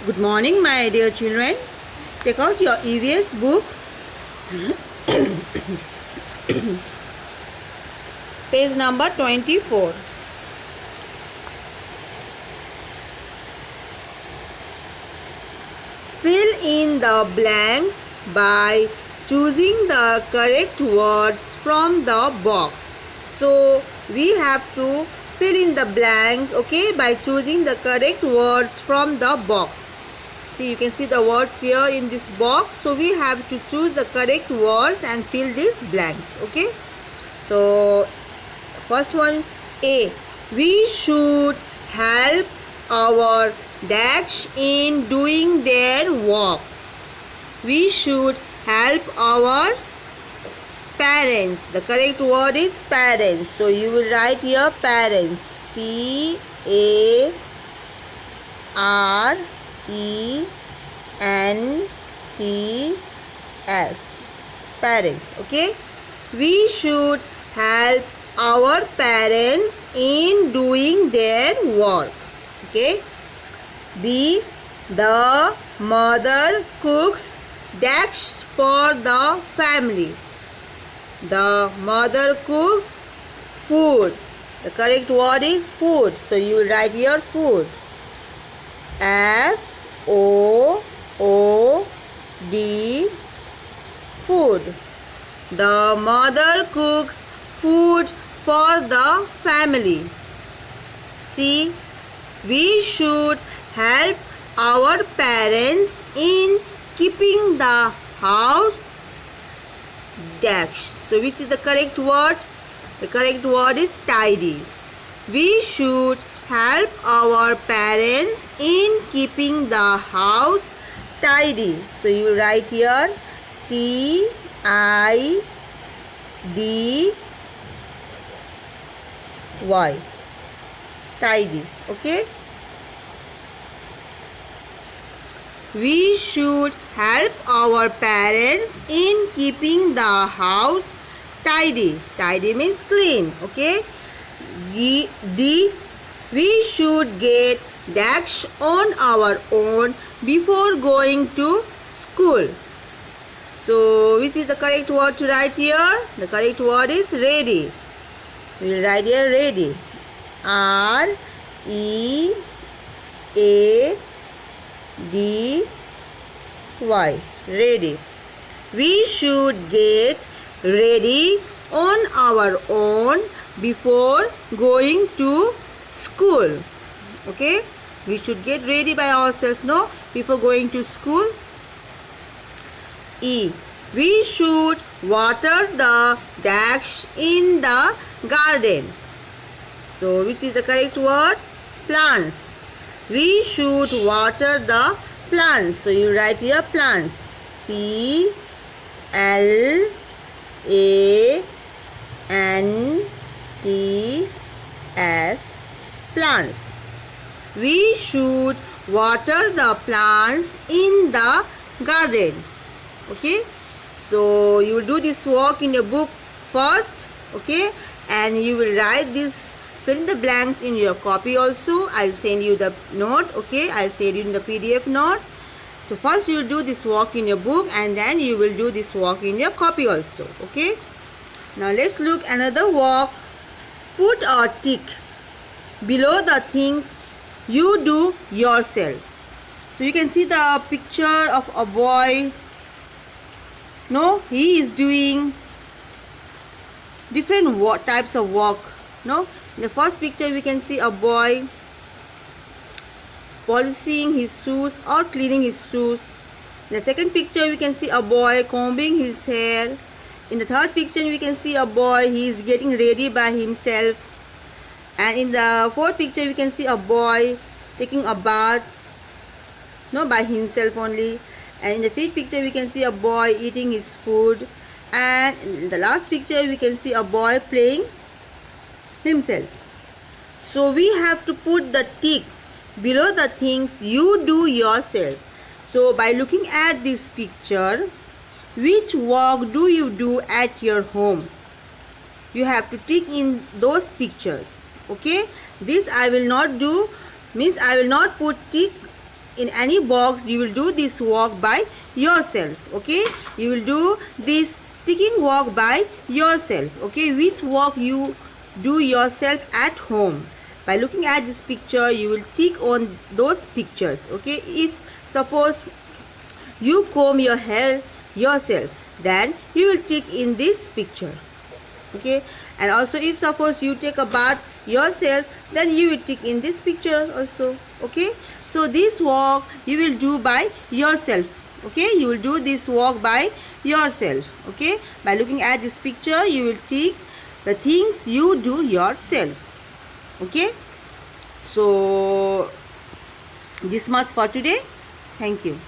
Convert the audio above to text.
Good morning, my dear children. Take out your EVS book. Page number 24. Fill in the blanks by choosing the correct words from the box. So we have to fill in the blanks, okay, by choosing the correct words from the box. See, you can see the words here in this box. So we have to choose the correct words and fill these blanks, okay. So first one, A. We should help our dash in doing their work. We should help our parents. The correct word is parents. So you will write here parents. P-A-R-E-N-T-S. Parents. Okay. We should help our parents in doing their work. Okay. B. The mother cooks dash for the family. The mother cooks food. The correct word is food. So you will write here food. F-O-O-D. Food. The mother cooks food for the family. C. We should help our parents in keeping the house dash. So which is the correct word? The correct word is tidy. We should help our parents in keeping the house tidy. So you write here T-I-D-Y. Tidy. Okay. We should help our parents in keeping the house tidy. Tidy means clean. Okay. D. We should get dash on our own before going to school. So which is the correct word to write here? The correct word is ready. We will write here ready. R-E-A-D-Y. Ready. We should get ready on our own before going to school. Okay. We should get ready by ourselves, no? Before going to school. E. We should water the dash in the garden. So which is the correct word? Plants. We should water the plants. So you write here plants. P-L-A-N-T-S. Plants. We should water the plants in the garden. Okay. So you will do this work in your book first. Okay. And you will write this, fill in the blanks in your copy also. I'll send you the note. Okay. I'll send you in the PDF note. So first you will do this work in your book and then you will do this work in your copy also. Okay. Now let's look another work. Put a tick below the things you do yourself. So you can see the picture of a boy. No, he is doing different types of work. No, in the first picture we can see a boy polishing his shoes or cleaning his shoes. In the second picture we can see a boy combing his hair. In the third picture we can see a boy, he is getting ready by himself. And in the fourth picture we can see a boy taking a bath, no, by himself only. And in the fifth picture we can see a boy eating his food. And in the last picture we can see a boy playing himself. So we have to put the tick below the things you do yourself. So by looking at this picture, which work do you do at your home? You have to tick in those pictures. Okay. This I will not do, means I will not put tick in any box, you will do this walk by yourself. Okay, you will do this ticking walk by yourself. Okay, which walk you do yourself at home. By looking at this picture, you will tick on those pictures. Okay, if suppose you comb your hair yourself, then you will tick in this picture. Okay, and also if suppose you take a bath yourself, then you will tick in this picture also. Okay, so this walk you will do by yourself. Okay, you will do this walk by yourself. Okay, by looking at this picture, you will tick the things you do yourself. Okay, so this much for today. Thank you.